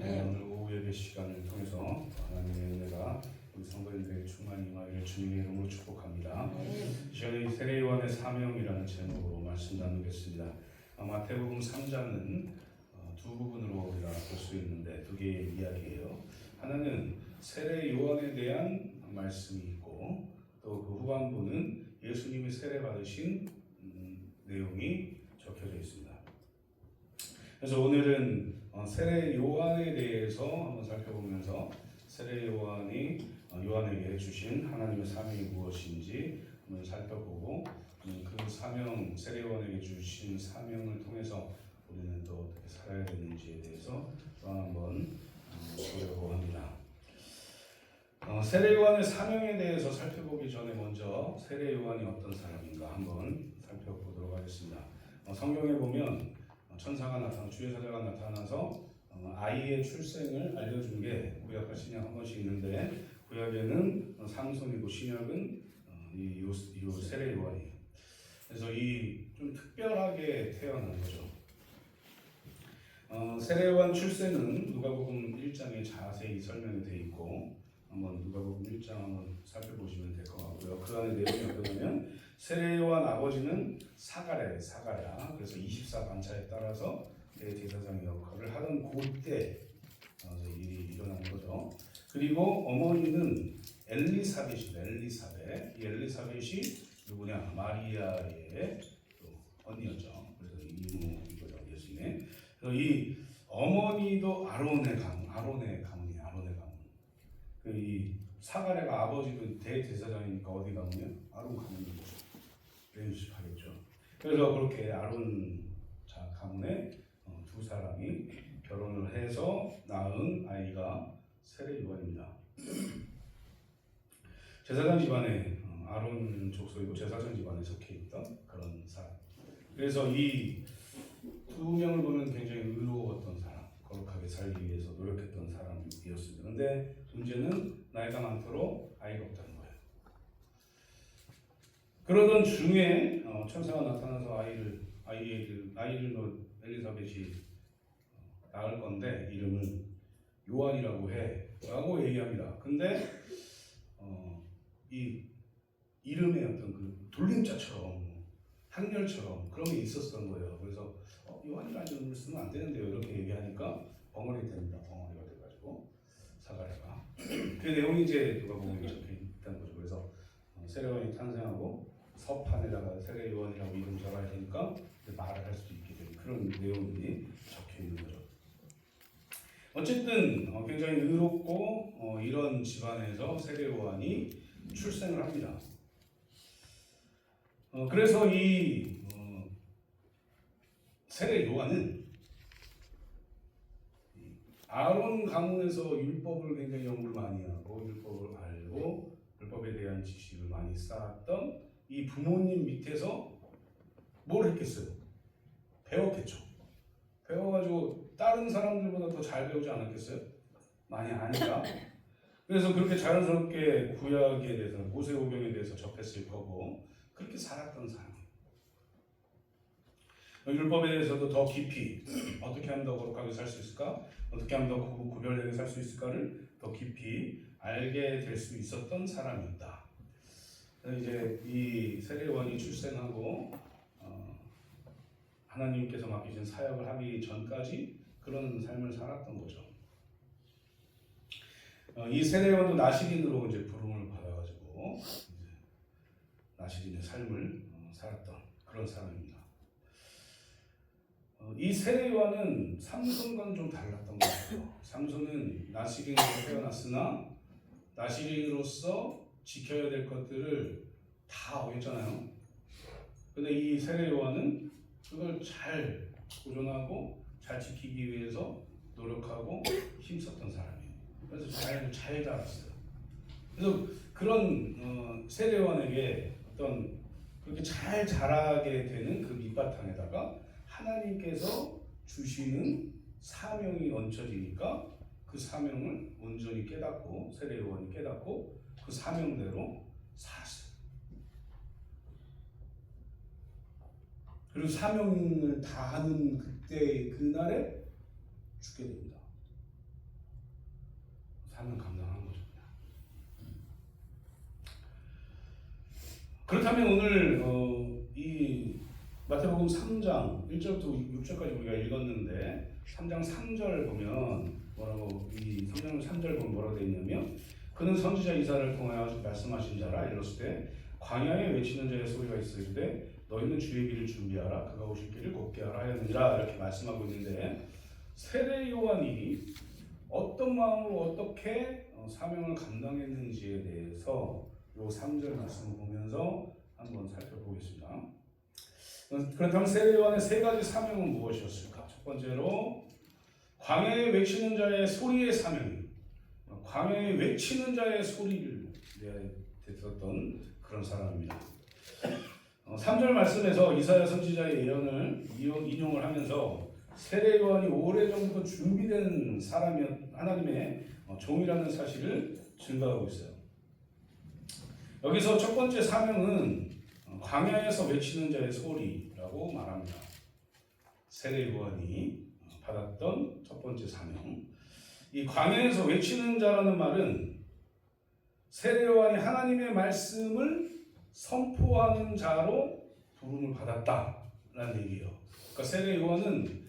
오늘 오후 예배 시간을 통해서 하나님의 은혜가 우리 성도님들에게 충만히 임하기를 주님의 이름으로 축복합니다. 이 시간에 세례요한의 사명이라는 제목으로 말씀 나누겠습니다. 마태복음 3장은 두 부분으로 우리가 볼 수 있는데 두 개의 이야기예요. 하나는 세례요한에 대한 말씀이 있고 또 그 후반부는 예수님이 세례 받으신 내용이 적혀져 있습니다. 그래서 오늘은 세례 요한에 대해서 한번 살펴보면서 세례 요한이 요한에게 주신 하나님의 사명이 무엇인지 한번 살펴보고 그 사명, 세례 요한에게 주신 사명을 통해서 우리는 또 어떻게 살아야 되는지에 대해서 또 한번 보려고 합니다. 세례 요한의 사명에 대해서 살펴보기 전에 먼저 세례 요한이 어떤 사람인가 한번 살펴보도록 하겠습니다. 성경에 보면 천사가 나타나 주의 사자가 나타나서 아이의 출생을 알려준 게 구약과 신약 한 번씩 있는데 구약에는 삼손이고 신약은 이 세례 요한이에요. 그래서 이 좀 특별하게 태어난 거죠. 세례 요한 출생은 누가복음 1장에 자세히 설명이 되어 있고 한번 누가복음 1장 한번 살펴보시면 될 것 같고요. 그 안에 내용이 어떠냐면 세례 요한 아버지는 사가랴. 그래서 24반차에 따라서 대제사장 역할을 하던 그때 일이 일어난 거죠. 그리고 어머니는 엘리사벳입니다. 이 엘리사벳이 누구냐? 마리아의 언니였죠. 그래서 이모이거죠, 예수님. 그래서 이 어머니도 아론의 가문이에요. 이 사가랴가 아버지도 대제사장이니까 어디 가문이요? 아론 가문인 거죠. 연습하겠죠. 그래서 그렇게 아론 가문의 두 사람이 결혼을 해서 낳은 아이가 세례 요한입니다. 제사장 집안에 아론 족속이고 제사장 집안에 속해 있던 그런 사람. 그래서 이 두 명을 보면 굉장히 의로웠던 사람, 거룩하게 살기 위해서 노력했던 사람이었습니다. 그런데 문제는 나이가 많도록 아이가 없다는 거예요. 그러던 중에 천사가 나타나서 아이를 엘리사벳이 낳을 건데 이름은 요한이라고 해라고 얘기합니다. 근데 이 이름의 어떤 그 돌림자처럼 학렬처럼 그런 게 있었던 거예요. 그래서 요한이라는 이름을 쓰면 안 되는데요. 이렇게 얘기하니까 벙어리 됩니다. 벙어리가 돼가지고 사가랴가 그 내용이 이제 누가복음에 적혀 있다는 거죠. 그래서 세례 요한이 탄생하고 서판에다가 세례 요한이라고 이름 적어야 되니까 말을 할 수 있게 되는 그런 내용이 적혀 있는 거죠. 어쨌든 굉장히 의롭고 이런 집안에서 세례 요한이 출생을 합니다. 그래서 이 세례 요한은 아론 가문에서 율법을 굉장히 연구를 많이 하고 율법을 알고 율법에 대한 지식을 많이 쌓았던 이 부모님 밑에서 뭘 했겠어요? 배웠겠죠. 배워가지고 다른 사람들보다 더 잘 배우지 않았겠어요? 많이 아니까. 그래서 그렇게 자연스럽게 구약에 대해서 모세오경에 대해서 접했을 거고 그렇게 살았던 사람이에요. 율법에 대해서도 더 깊이 어떻게 하면 더 거룩하게 살 수 있을까? 어떻게 하면 더 구별되게 살 수 있을까를 더 깊이 알게 될 수 있었던 사람이다. 이제 이 세례 요한이 출생하고 하나님께서 맡기신 사역을 하기 전까지 그런 삶을 살았던 거죠. 이 세례 요한도 나시린으로 이제 부름을 받아가지고 이제 나시린의 삶을 살았던 그런 사람입니다. 이 세례 요한은 삼손과는 좀 달랐던 것 같아요. 삼손은 나시린으로 태어났으나 나시린으로서 지켜야 될 것들을 다 어겼잖아요. 근데 이 세례 요한은 그걸 잘 보존하고 잘 지키기 위해서 노력하고 힘썼던 사람이에요. 그래서 잘 자랐어요. 그래서 그런 세례 요한에게 어떤 그렇게 잘 자라게 되는 그 밑바탕에다가 하나님께서 주시는 사명이 얹혀지니까 그 사명을 온전히 깨닫고 세례 요한이 깨닫고 그 사명대로 살았어요. 그리고 사명을 다하는 그날에 죽게 됩니다. 사명 감당하는 거죠. 그렇다면 오늘 이 마태복음 3장 1절부터 6절까지 우리가 읽었는데 3장 3절 보면 뭐라고 이 3장 3절 보면 뭐라고 되어 있냐면 그는 선지자 이사야를 통하여 말씀하신 자라 일렀을 때 광야에 외치는 자의 소리가 있으되 너희는 주의 길을 준비하라 그가 오실 길을 곱게 하라 하였느니라 이렇게 말씀하고 있는데 세례 요한이 어떤 마음으로 어떻게 사명을 감당했는지에 대해서 요 3절 말씀을 보면서 한번 살펴보겠습니다. 그렇다면 세례 요한의 세 가지 사명은 무엇이었을까? 첫 번째로 광야에 외치는 자의 소리의 사명이 광야에 외치는 자의 소리를 듣었던 그런 사람입니다. 3절 말씀에서 이사야 선지자의 예언을 인용을 하면서 세례 요한이 오래전부터 준비된 사람이 하나님의 종이라는 사실을 증거하고 있어요. 여기서 첫 번째 사명은 광야에서 외치는 자의 소리라고 말합니다. 세례 요한이 받았던 첫 번째 사명. 이 광야에서 외치는 자라는 말은 세례 요한이 하나님의 말씀을 선포하는 자로 부름을 받았다라는 얘기예요. 그러니까 세례 요한은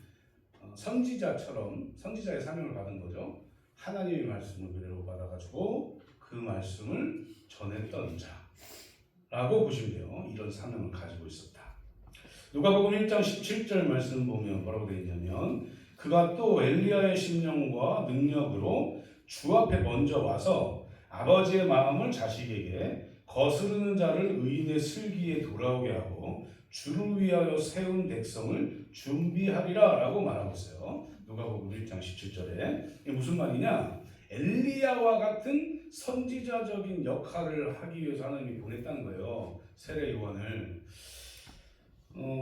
선지자의 사명을 받은 거죠. 하나님의 말씀을 그대로 받아가지고 그 말씀을 전했던 자라고 보시면 돼요. 이런 사명을 가지고 있었다. 누가복음 1장 17절 말씀 보면 뭐라고 되어 있냐면 그가 또 엘리야의 심령과 능력으로 주 앞에 먼저 와서 아버지의 마음을 자식에게 거스르는 자를 의인의 슬기에 돌아오게 하고 주를 위하여 세운 백성을 준비하리라 라고 말하고 있어요. 누가복음 1장 17절에 이게 무슨 말이냐? 엘리야와 같은 선지자적인 역할을 하기 위해서 하나님이 보냈다는 거예요. 세례 요한을.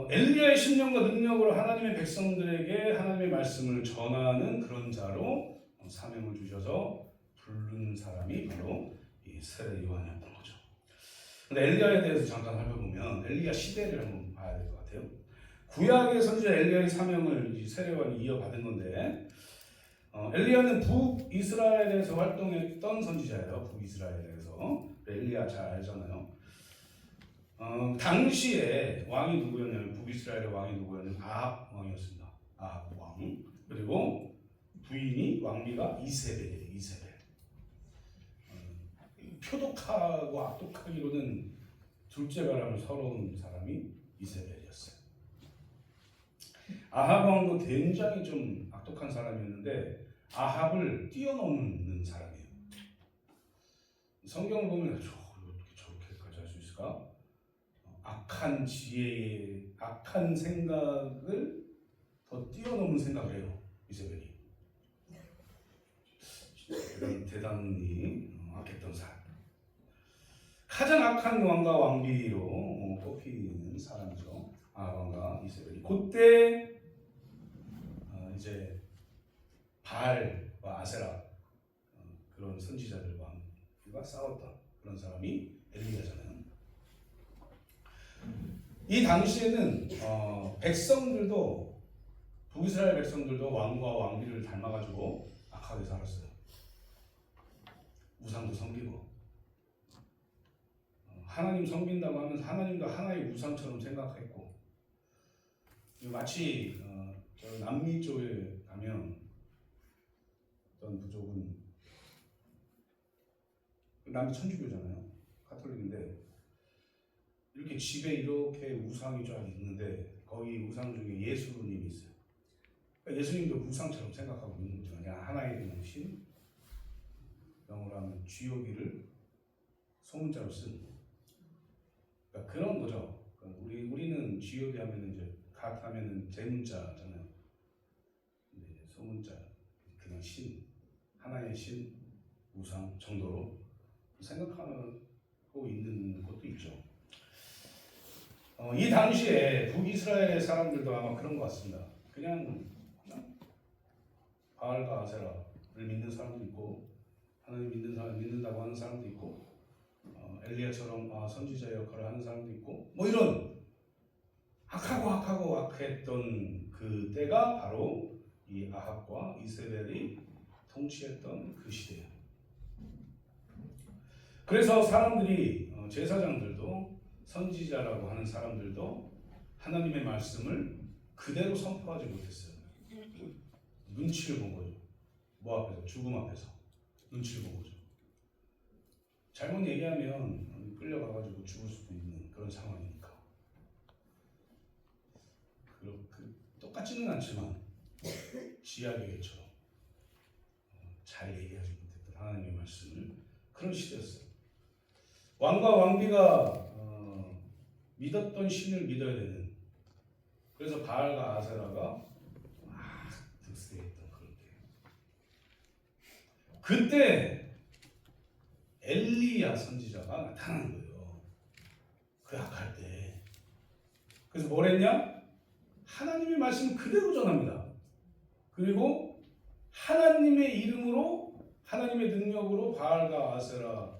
엘리야의 심령과 능력으로 하나님의 백성들에게 하나님의 말씀을 전하는 그런 자로 사명을 주셔서 부른 사람이 바로 이 세례 요한이었던 거죠. 근데 엘리야에 대해서 잠깐 살펴보면 엘리야 시대를 한번 봐야 될 것 같아요. 구약의 선지자 엘리야의 사명을 세례 요한이 이어받은 건데 엘리야는 북이스라엘에서 활동했던 선지자예요. 북이스라엘에서. 엘리야 잘 알잖아요. 당시에 왕이 누구였냐면 북이스라엘의 왕이 누구였냐면 아합 왕이었습니다. 아합 왕. 그리고 부인이 왕비가 이세벨이에요. 이세벨. 표독하고 악독하기로는 둘째가라면 서러운 사람이 이세벨이었어요. 아합 왕도 굉장히 좀 악독한 사람이었는데 아합을 뛰어넘는 사람이에요. 성경을 보면 어떻게 저렇게까지 할 수 있을까? 악한 지혜에 악한 생각을 더 뛰어넘는 생각을 해요. 이세벨이. 대단히 악했던 사람. 가장 악한 왕과 왕비로 꼽히는 사람이죠. 아합과 이세벨이. 그때 이제 바알과 아세라 그런 선지자들과 싸웠던 그런 사람이 엘리야잖아요. 이 당시에는 백성들도 북이스라엘 백성들도 왕과 왕비를 닮아가지고 악하게 살았어요. 우상도 섬기고 하나님 섬긴다고 하면서 하나님도 하나의 우상처럼 생각했고 마치 남미 쪽에 가면 어떤 부족은 남미 천주교잖아요. 가톨릭인데 이렇게 집에 이렇게 우상이 쫙 있는데 거기 우상 중에 예수님이 있어요. 그러니까 예수님도 우상처럼 생각하고 있는 거죠. 그냥 하나의 그냥 신, 영어로 하면 쥐오기를 소문자로 쓴. 그러니까 그런 거죠. 그러니까 우리는 쥐오기 하면 이제 갓 하면은 제문자잖아요. 근데 소문자 그냥 신, 하나의 신, 우상 정도로 생각하고 있는 것도 있죠. 이 당시에 북이스라엘 사람들도 아마 그런 것 같습니다. 그냥 바알과 아세라를 믿는 사람도 있고 하나님 믿는다고 하는 사람도 있고 엘리야처럼 선지자 역할을 하는 사람도 있고 뭐 이런 악하고 악했던 그 때가 바로 이 아합과 이세벨이 통치했던 그 시대예요. 그래서 사람들이 제사장들도 선지자라고 하는 사람들도 하나님의 말씀을 그대로 선포하지 못했어요. 눈치를 본 거죠. 뭐 앞에서? 죽음 앞에서 눈치를 본 거죠. 잘못 얘기하면 끌려가가지고 죽을 수도 있는 그런 상황이니까. 똑같지는 않지만 지하교회처럼 잘 얘기하지 못했던 하나님의 말씀을 그런 시대였어요. 왕과 왕비가 믿었던 신을 믿어야 되는, 그래서 바알과 아세라가 막 득세했던 그런 때. 그때 엘리야 선지자가 나타난 거예요. 그 악할 때. 그래서 뭘 했냐? 하나님의 말씀을 그대로 전합니다. 그리고 하나님의 이름으로, 하나님의 능력으로 바알과 아세라를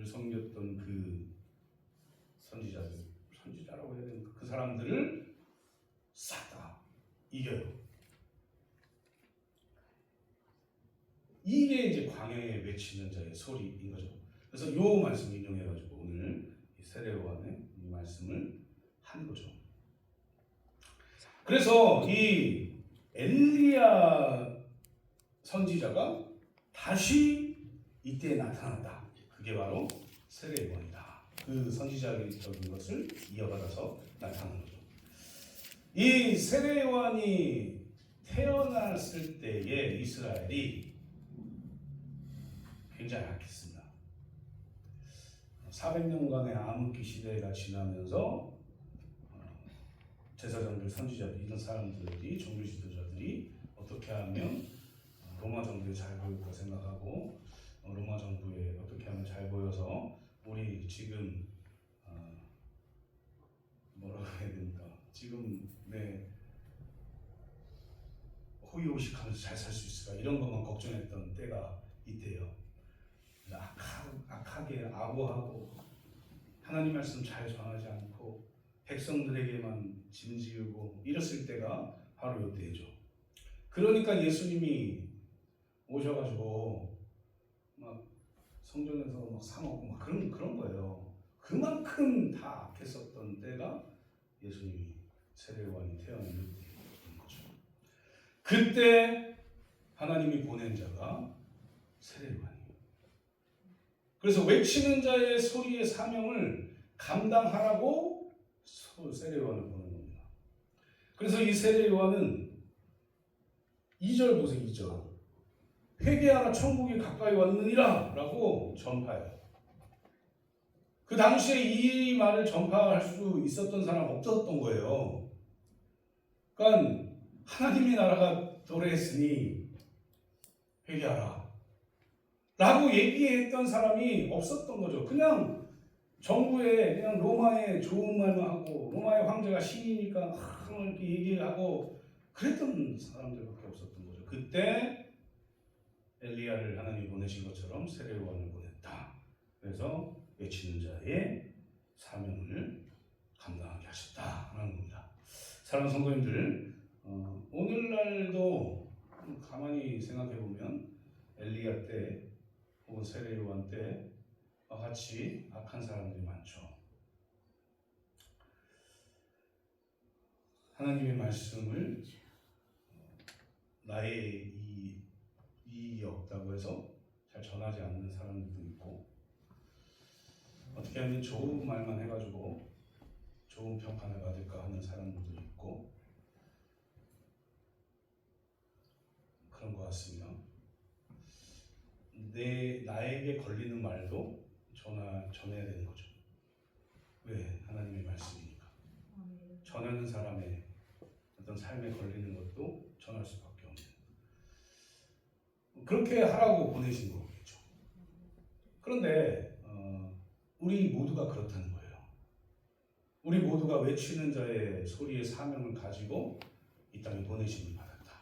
섬겼던 그 선지자라고 해야 되는 그 사람들을 싹 다 이겨요. 이게 이제 광야에 외치는 자의 소리인 거죠. 그래서 요 말씀 인용해가지고 오늘 세례요한의 이 말씀을 한 거죠. 그래서 이 엘리야 선지자가 다시 이때 나타났다. 그게 바로 세례요한이다. 그 선지자적인 것을 이어받아서 나타난 거죠. 이 세례요한이 태어났을 때의 이스라엘이 굉장히 악했습니다. 400년간의 암흑기 시대가 지나면서 제사장들, 선지자들, 이런 사람들이, 종교 지도자들이 어떻게 하면 로마 정부에 잘 보일까 생각하고 로마 정부에 어떻게 하면 잘 보여서 우리 지금 뭐라고 해야 됩니까? 지금 호의호식하면서 잘 살 수 있을까? 이런 것만 걱정했던 때가 이때요. 악하게 아부하고 하나님 말씀 잘 전하지 않고 백성들에게만 짐지우고 이랬을 때가 바로 이때죠. 그러니까 예수님이 오셔가지고 막 성전에서 막 사 먹고 막 그런 거예요. 그만큼 다 악했었던 때가 예수님이 세례요한이 태어난 때인 거죠. 그때 하나님이 보낸 자가 세례요한이에요. 그래서 외치는 자의 소리의 사명을 감당하라고 세례요한을 보낸 겁니다. 그래서 이 세례요한은 2절 보세요. 2절. 회개하라 천국이 가까이 왔느니라 라고 전파해요. 그 당시에 이 말을 전파할 수 있었던 사람 없었던 거예요. 그러니까 하나님의 나라가 도래했으니 회개하라 라고 얘기했던 사람이 없었던 거죠. 그냥 정부에 그냥 로마의 좋은 말만 하고 로마의 황제가 신이니까 이렇게 얘기하고 그랬던 사람들밖에 없었던 거죠. 그때 엘리야를 하나님이 보내신 것처럼 세례요한을 보냈다. 그래서 외치는 자의 사명을 감당하게 하셨다라는 겁니다. 사랑하는 성도님들, 오늘날도 가만히 생각해 보면 엘리야 때 혹은 세례요한 때와 같이 악한 사람들이 많죠. 하나님의 말씀을 나의 이익이 없다고 해서 잘 전하지 않는 사람들도 있고, 어떻게 하면 좋은 말만 해가지고 좋은 평판을 받을까 하는 사람들도 있고 그런 것 같습니다. 나에게 걸리는 말도 전해야 되는 거죠. 왜? 하나님의 말씀이니까. 전하는 사람의 어떤 삶에 걸리는 것도 전할 수밖에 없는, 그렇게 하라고 보내신 거겠죠. 그런데 우리 모두가 그렇다는 거예요. 우리 모두가 외치는 자의 소리의 사명을 가지고 이 땅에 보내심을 받았다.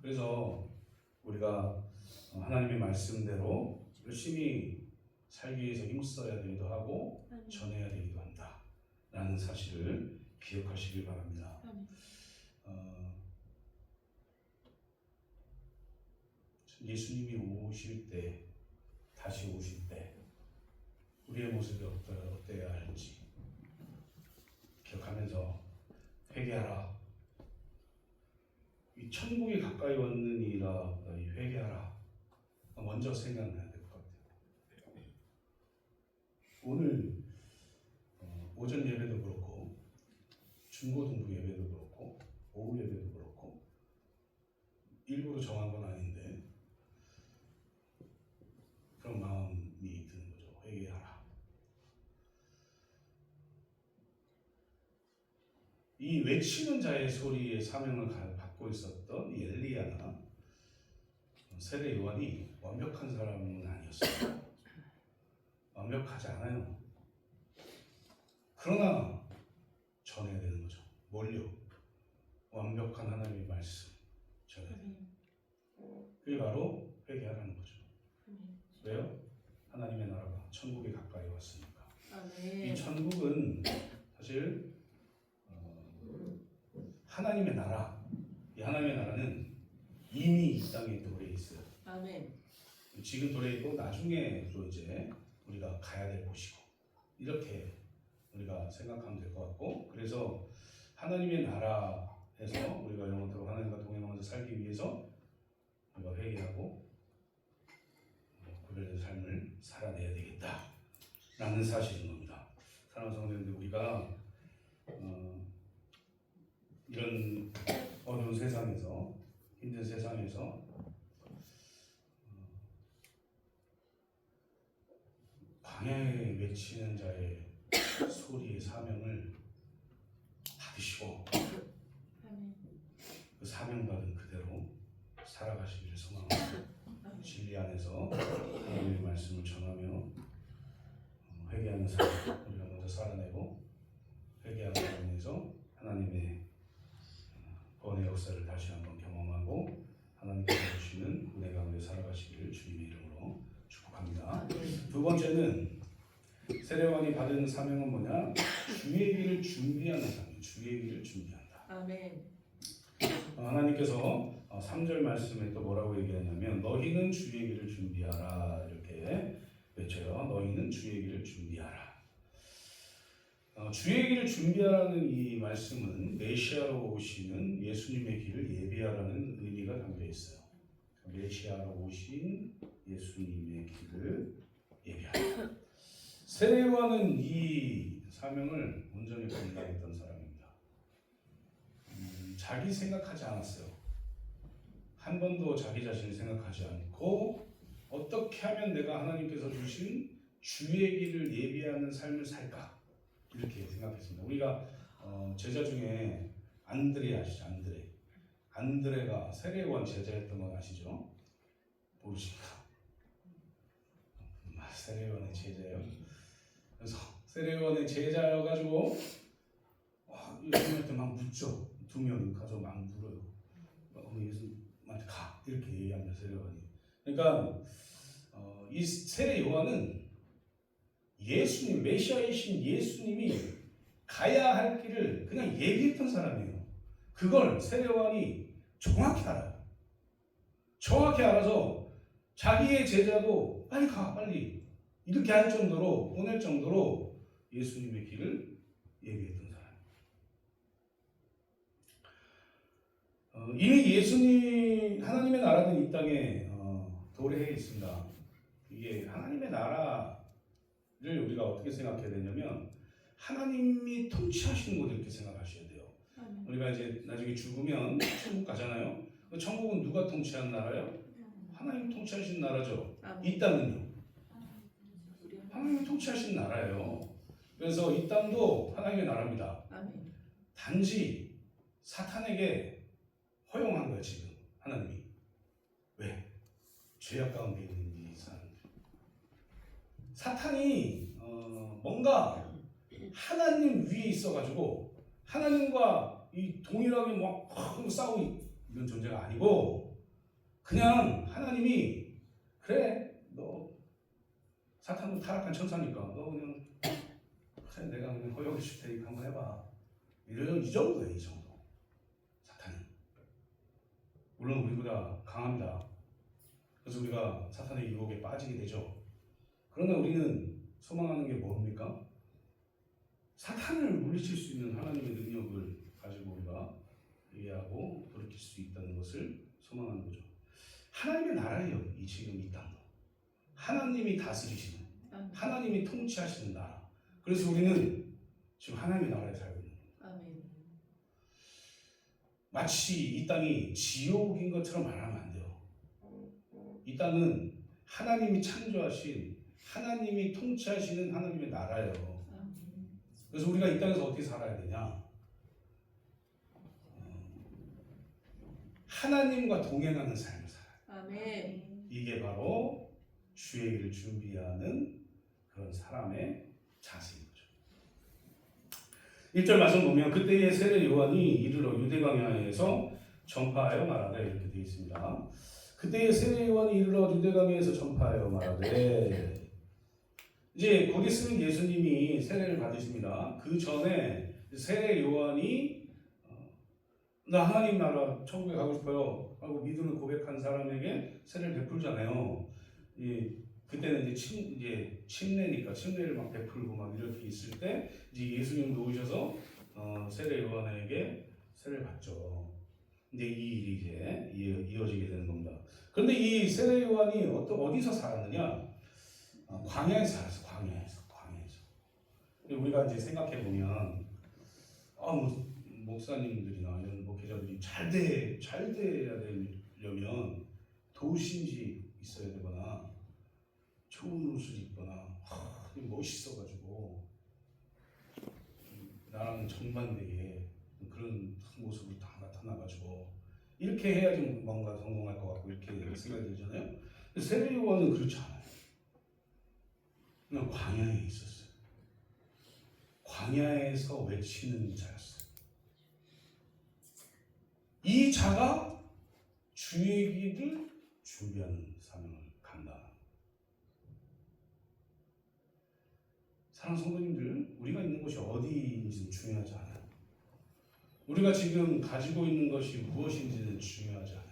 그래서 우리가 하나님의 말씀대로 열심히 살기 위해서 힘써야 되기도 하고 전해야 되기도 한다 라는 사실을 기억하시길 바랍니다. 예수님이 오실 때, 다시 오실 때 우리의 모습이 어때야 할지 기억하면서 회개하라. 이 천국이 가까이 왔느니라 회개하라. 먼저 생각나야 될 것 같아요. 오늘 오전 예배도 그렇고 중고등부 예배도 그렇고 오후 예배도 그렇고 일부러 정한 건 아닌데 그런 마음이 드는 거죠. 회개하라. 이 외치는 자의 소리의 사명을 받고 있었던 이 엘리야나 세례 요한이 완벽한 사람은 아니었어요. 완벽하지 않아요. 그러나 전해야 되는 거죠. 뭘요? 완벽한 하나님의 말씀 전해야 돼요. 그게 바로 회개하라는 거죠. 왜요? 하나님의 나라가 천국에 가까이 왔으니까. 이 천국은 사실 하나님의 나라. 이 하나님의 나라는 이미 이 땅에 도래해 있어요. 아멘. 지금 도래해 있고 나중에 또 이제 우리가 가야 될 곳이고 이렇게 우리가 생각하면 될 것 같고, 그래서 하나님의 나라에서 우리가 영원토록 하나님과 동행하면서 살기 위해서 우리가 회개하고 구별된 삶을 살아내야 되겠다라는 사실인 겁니다. 사랑하는 성도님들, 우리가 이런 어려운 세상에서, 힘든 세상에서 광야에 외치는 자의 소리의 사명을 받으시고 그 사명받은 그대로 살아가시기를 소망합니다. 진리 안에서 하나님의 말씀을 전하며 회개하는 삶 우리가 먼저 살아내고, 회개하는 가운데서 하나님의 구원의 역사를 다시 한번 경험하고 하나님께서 주시는 은혜 가운데 살아가시기를 주님의 이름으로 축복합니다. 두 번째는 세례요한이 받은 사명은 뭐냐? 주의 길을 준비하는 사명. 주의 길을 준비한다. 아멘. 하나님께서 3절 말씀에 또 뭐라고 얘기하냐면 너희는 주의 길을 준비하라 이렇게 외쳐요. 너희는 주의 길을 준비하라. 주의 길을 준비하라는 이 말씀은 메시아로 오시는 예수님의 길을 예비하라는 의미가 담겨 있어요. 메시아로 오신 예수님의 길을 예비하라. 세례요한은 이 사명을 온전히 감당했던 사람입니다. 자기 생각하지 않았어요. 한 번도 자기 자신을 생각하지 않고 어떻게 하면 내가 하나님께서 주신 주의 길을 예비하는 삶을 살까? 이렇게 생각했습니다. 우리가 제자 중에 안드레 아시죠? 안드레가 세례요한 제자였던 건 아시죠? 모르십니까? 세례요한의 제자예요. 그래서 세례요한의 제자여가지고 예수님한테 막 묻죠. 두 명이 가서 막 물어요. 예수님한테 가 이렇게 얘기합니다. 세례요한이. 그러니까 이 세례요한은 예수님, 메시아이신 예수님이 가야 할 길을 그냥 얘기했던 사람이에요. 그걸 세례요한이 정확히 알아요. 정확히 알아서 자기의 제자도 빨리 가, 빨리 이렇게 할 정도로, 보낼 정도로 예수님의 길을 얘기했던 사람. 이미 예수님, 하나님의 나라는 이 땅에 도래해 있습니다. 이게 하나님의 나라를 우리가 어떻게 생각해야 되냐면 하나님이 통치하시는 곳 이렇게 생각하셔야 돼요. 우리가 이제 나중에 죽으면 천국 가잖아요. 천국은 누가 통치하는 나라예요? 하나님 통치하시는 나라죠. 이 땅은요? 하나님이 통치하시는 나라예요. 그래서 이 땅도 하나님의 나라입니다. 단지 사탄에게 허용한 거예요, 지금 하나님이. 왜? 죄악 가운데 있는 이 사람들. 사탄이 뭔가 하나님 위에 있어가지고 하나님과 이 동일하게 막 싸우고 이런 존재가 아니고, 그냥 하나님이 그래 너 사탄도 타락한 천사니까 너 그냥 그래 내가 그냥 허용해 줄 테니까 한번 해봐, 이런 이 정도예요. 이 정도. 사탄이 물론 우리보다 강합니다. 그래서 우리가 사탄의 유혹에 빠지게 되죠. 그러나 우리는 소망하는 게 뭡니까? 사탄을 물리칠 수 있는 하나님의 능력을 가지고 우리가 이해하고 돌이킬 수 있다는 것을 소망하는 거죠. 하나님의 나라예요. 이 지금 이 땅. 하나님이 다스리시는, 하나님이 통치하시는 나라. 그래서 우리는 지금 하나님의 나라에 살고 있는 거예요. 마치 이 땅이 지옥인 것처럼 말하면 안 돼요. 이 땅은 하나님이 창조하신, 하나님이 통치하시는 하나님의 나라예요. 그래서 우리가 이 땅에서 어떻게 살아야 되냐? 하나님과 동행하는 삶을 살아요. 아멘. 이게 바로 주의 일을 준비하는 그런 사람의 자세인 거죠. 1절 말씀 보면 그때의 세례 요한이 이르러 유대강야에서 전파하여 말하되 이렇게 되어 있습니다. 그때의 세례 요한이 이르러 유대강야에서 전파하여 말하되 이제 거기 쓰는 예수님이 세례를 받으십니다. 그 전에 세례 요한이 나 하나님 나라 천국에 가고 싶어요 하고 믿음을 고백한 사람에게 세례를 베풀잖아요. 그때는 이제 침례니까 침례를 막 베풀고 막 이렇게 있을 때 이제 예수님도 오셔서 세례 요한에게 세례를 받죠. 이제 이 일이 이제 이어지게 되는 겁니다. 그런데 이 세례 요한이 어디서 살았느냐? 광야에서 살았어. 광야에서. 우리가 이제 생각해 보면 목사님들이나 이런 목회자들이 잘 돼야 되려면 도신지 있어야 되거나 좋은 옷을 입거나 멋있어가지고 나랑 정반대의 그런 모습으로 다 나타나가지고 이렇게 해야지 뭔가 성공할 것 같고 이렇게 생각이 들잖아요. 세례 요한은 그렇지 않아요. 그냥 광야에 있었어요. 광야에서 외치는 자였어요. 이 자가 주의 길을 준비하는 사명을 간다. 사랑하는 성도님들, 우리가 있는 곳이 어디인지는 중요하지 않아요. 우리가 지금 가지고 있는 것이 무엇인지는 중요하지 않아요.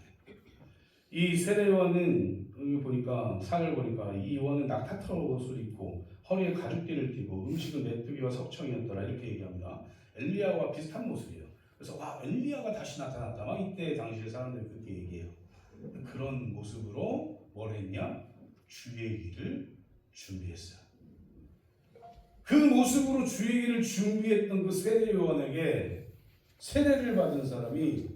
이 세례 요한은 여기 보니까 사를 보니까 이 요한은 낙타털 옷을 입고 허리에 가죽띠를 띠고 음식은 메뚜기와 석청이었더라 이렇게 얘기합니다. 엘리야와 비슷한 모습이에요. 그래서 엘리야가 다시 나타났다. 막 이때 당시의 사람들이 그렇게 얘기해요. 그런 모습으로 뭘 했냐? 주의 길을 준비했어요. 그 모습으로 주의 길을 준비했던 그 세례 요한에게 세례를 받은 사람이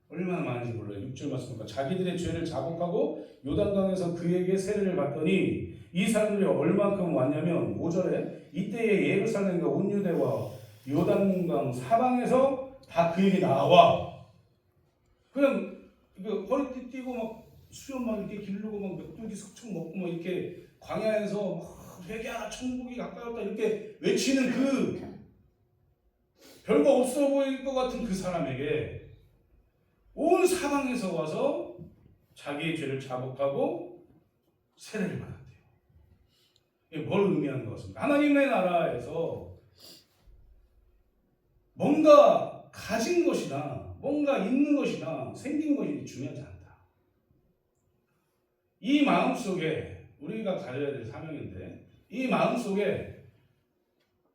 얼마나 많은지 몰라요. 6절 말씀입니다. 자기들의 죄를 자복하고 요단강에서 그에게 세례를 받더니 이 사람들이 얼만큼 왔냐면 5절에 이때에 예루살렘과 온 유대와 요단강 사방에서 다 그에게 나와. 그냥 허리띠 띠고 막 수염 막 이렇게 기르고 막 메뚜기 석청 먹고 막 이렇게 광야에서 회개하라 천국이 가까웠다 이렇게 외치는 그 별거 없어 보일 것 같은 그 사람에게 온 사방에서 와서 자기의 죄를 자복하고 세례를 받았대요. 이게 뭘 의미하는 것 같습니까? 하나님의 나라에서 뭔가 가진 것이나 뭔가 있는 것이나 생긴 것이 중요하지 않다. 이 마음속에 우리가 가져야 될 사명인데 이 마음속에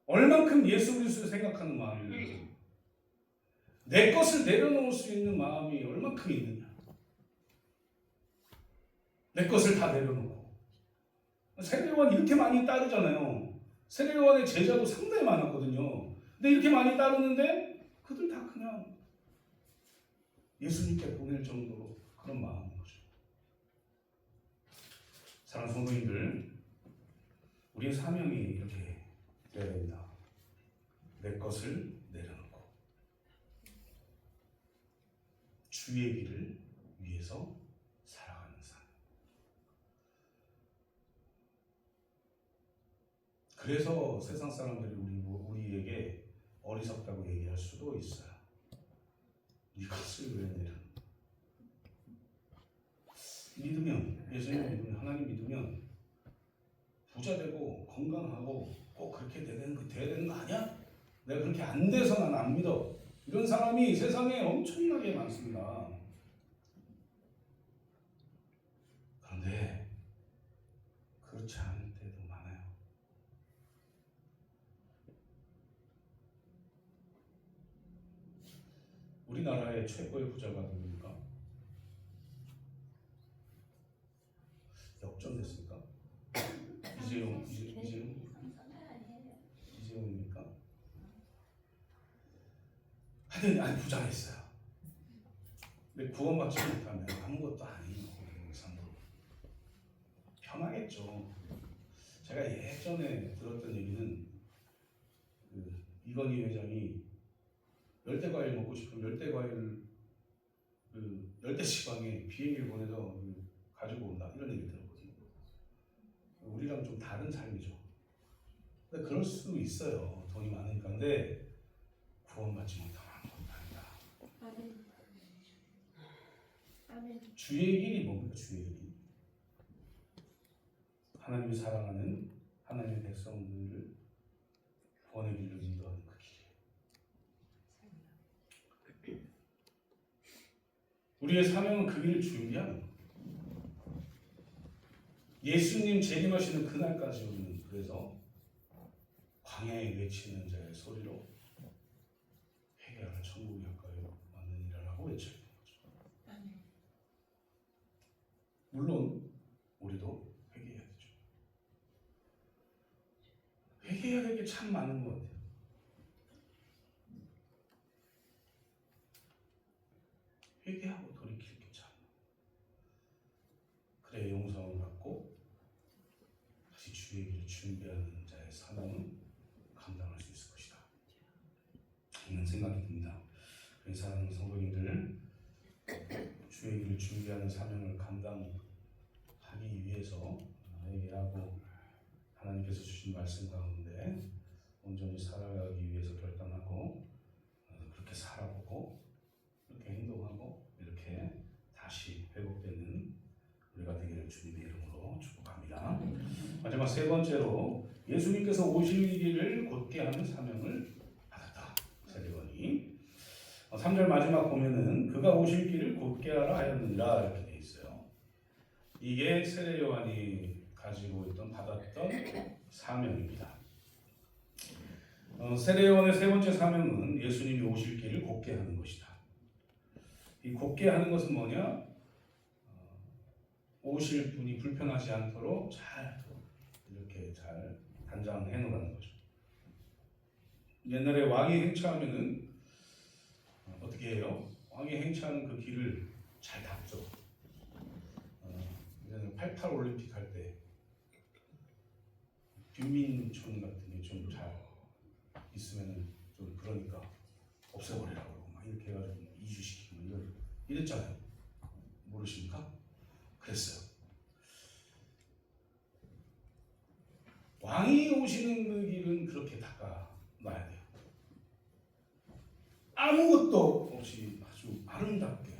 얼만큼 예수 그리스도를 생각하는 마음이 있는지 내 것을 내려놓을 수 있는 마음이 얼만큼 있느냐. 내 것을 다 내려놓고 세례요한 이렇게 많이 따르잖아요. 세례요한의 제자도 상당히 많았거든요. 근데 이렇게 많이 따르는데 그들 다 그냥 예수님께 보낼 정도로 그런 마음인 거죠. 사랑하는 성도님들, 우리의 사명이 이렇게 되어야 됩니다. 내 것을 내려놓고 주의 길을 위해서 살아가는 삶. 그래서 세상 사람들이 우리에게 어리석다고 얘기할 수도 있어요. 네 것을 왜 내려? 믿으면, 예수님 믿으면, 하나님 믿으면 부자 되고 건강하고 꼭 그렇게 돼야 되는 거 아니야? 내가 그렇게 안 돼서 난 안 믿어. 이런 사람이 세상에 엄청나게 많습니다. 그런데 그렇지 않을 때도 많아요. 우리나라의 최고의 부자가 누굽니까? 역전됐습니까? 이재용입니까? 하여튼 아니 부자했어요. 근데 구원받지 못하면 아무것도 아니에요. 삶으로 편하겠죠. 제가 예전에 들었던 얘기는 그 이건희 회장이 열대과일 먹고 싶으면 열대과일 그 열대지방에 비행기를 보내서 가지고 온다 이런 얘기 들었거든요. 우리랑 좀 다른 삶이죠. 근데 그럴 수 있어요. 돈이 많으니까. 근데 구원받지 못하면 아무것도 아니다. 주의 길이 뭡니까? 주의 길이 하나님이 사랑하는 하나님의 백성들을 구원의 길로 인도하는 그 길이에요. 우리의 사명은 그 길을 준비하는 거예요. 예수님 재림하시는 그날까지 우리는 그래서 광야에 외치는 자의 소리로 회개하라 천국이 가까이 왔느니라라고 외쳐야 되는 거죠. 물론 우리도 회개해야 되죠. 회개해야 될 게 참 많은 것 같아요. 회개하고 돌이킬 게 참. 그래 용서를 받고 다시 주의 길을 준비하는 자의 사명은 감당할 수 있을 것이다. 이런 생각이 듭니다. 사랑하는 성도님들, 주의 길을 준비하는 사명을 감당하기 위해서 회개하고 하나님께서 주신 말씀 가운데 온전히 살아가기 위해서 결단하고 그렇게 살아보고 이렇게 행동하고 이렇게 다시 회복되는 우리가 되기를 주님의 이름으로 축복합니다. 마지막 세 번째로 예수님께서 오실 길을 곧게 하는 사명을 받았다. 세례원이 3절 마지막 보면은 그가 오실 길을 곧게 하라 하였느니라 이렇게 돼 있어요. 이게 세례 요한이 가지고 있던 받았던 사명입니다. 세례 요한의 세 번째 사명은 예수님이 오실 길을 곧게 하는 것이다. 이 곧게 하는 것은 뭐냐? 오실 분이 불편하지 않도록 잘 이렇게 잘 단장해 놓으라는 거죠. 옛날에 왕이 행차하면은 어떻게 해요? 왕이 행차하는 그 길을 잘 닦죠. 88 올림픽 할 때 빈민촌 같은 게 좀 잘 있으면은 좀 그러니까 없애버리라고 그러고 막 이렇게 해가지고 이주시키고 이랬잖아요. 모르십니까? 그랬어요. 왕이 오시는 그 길은 그렇게 닦아놔야 돼요. 아무것도 없이 아주 아름답게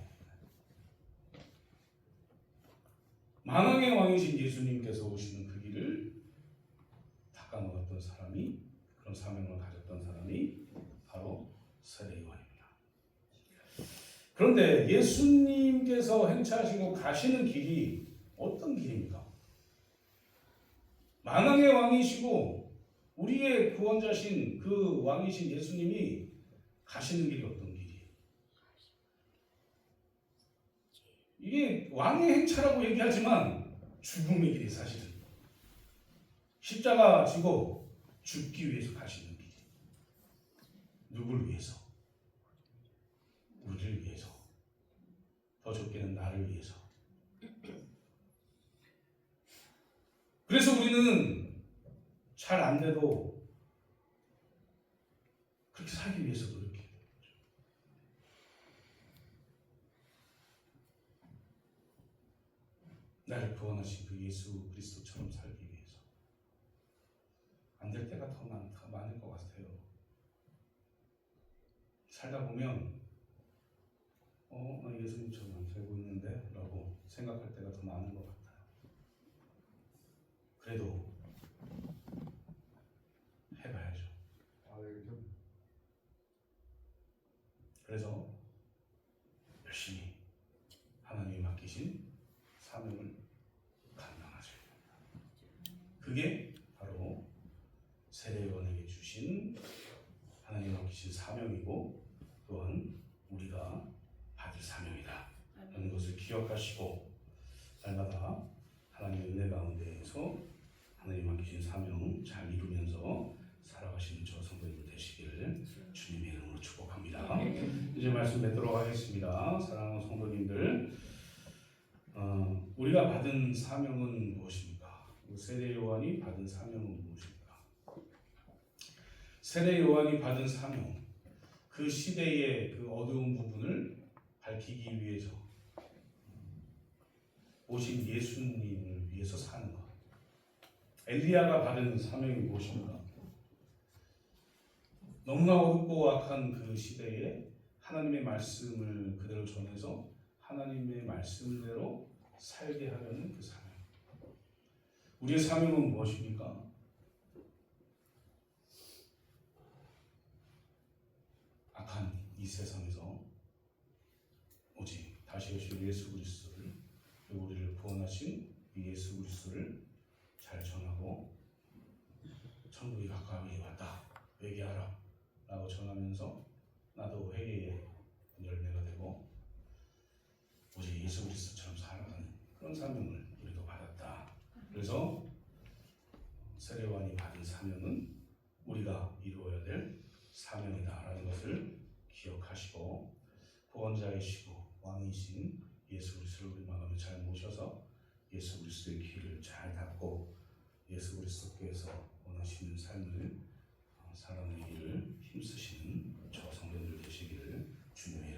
만왕의 왕이신 예수님께서 오시는 그 길을 닦아놓았던 사람이, 그런 사명을 가졌던 사람이 바로 세례 요한입니다. 그런데 예수님께서 행차하시고 가시는 길이 어떤 길입니까? 만왕의 왕이시고 우리의 구원자신 그 왕이신 예수님이 가시는 길이 어떤 길이에요? 이게 왕의 행차라고 얘기하지만 죽음의 길이 사실은 십자가 지고 죽기 위해서 가시는 길이. 누구를 위해서? 우리를 위해서. 더 좋게는 나를 위해서. 그래서 우리는 잘 안 돼도 그렇게 살기 위해서 노력해야 되는 거죠. 나를 구원하신 그 예수 그리스도처럼 살기 위해서. 안 될 때가 더 많을 것 같아요. 살다 보면 나 예수님처럼 안 살고 있는데 라고 생각할 때가 더 많은 것 같아요. 그래도 해봐야죠. 그래서 열심히 하나님이 맡기신 사명을 감당하셔야 됩니다. 그게 바로 세례요한에게 주신 하나님이 맡기신 사명이고, 또한 우리가 기억하시고 날마다 하나님의 은혜 가운데에서 하나님 맡기신 사명 잘 이루면서 살아가시는 저 성도님들 되시기를 주님의 이름으로 축복합니다. 이제 말씀 뵙도록 하겠습니다. 사랑하는 성도님들, 우리가 받은 사명은 무엇입니까? 세례 요한이 받은 사명은 무엇입니까? 세례 요한이 받은 사명, 그 시대의 그 어두운 부분을 밝히기 위해서 오신 예수님을 위해서 사는 것. 엘리야가 받은 사명이 무엇입니까? 너무나 어둡고 악한 그 시대에 하나님의 말씀을 그대로 전해서 하나님의 말씀대로 살게 하려는 그 사명. 우리의 사명은 무엇입니까? 악한 이 세상에서 오직 다시 오실 예수 그리스도를, 그리고 우리를 구원하신 이 예수 그리스도를 잘 전하고 천국이 가까이 왔다, 회개하라 라고 전하면서 나도 회개의 열매가 되고 오직 예수 그리스도처럼 살아가는 그런 사명을 우리도 받았다. 그래서 세례요한이 받은 사명은 우리가 이루어야 될 사명이다라는 것을 기억하시고, 구원자이시고 왕이신 예수 그리스도를 우리 마음에 잘 모셔서 예수 그리스도의 길을 잘 닫고 예수 그리스도께서 원하시는 삶을 살아내기를 힘쓰시는 저 성도들 되시기를 주님의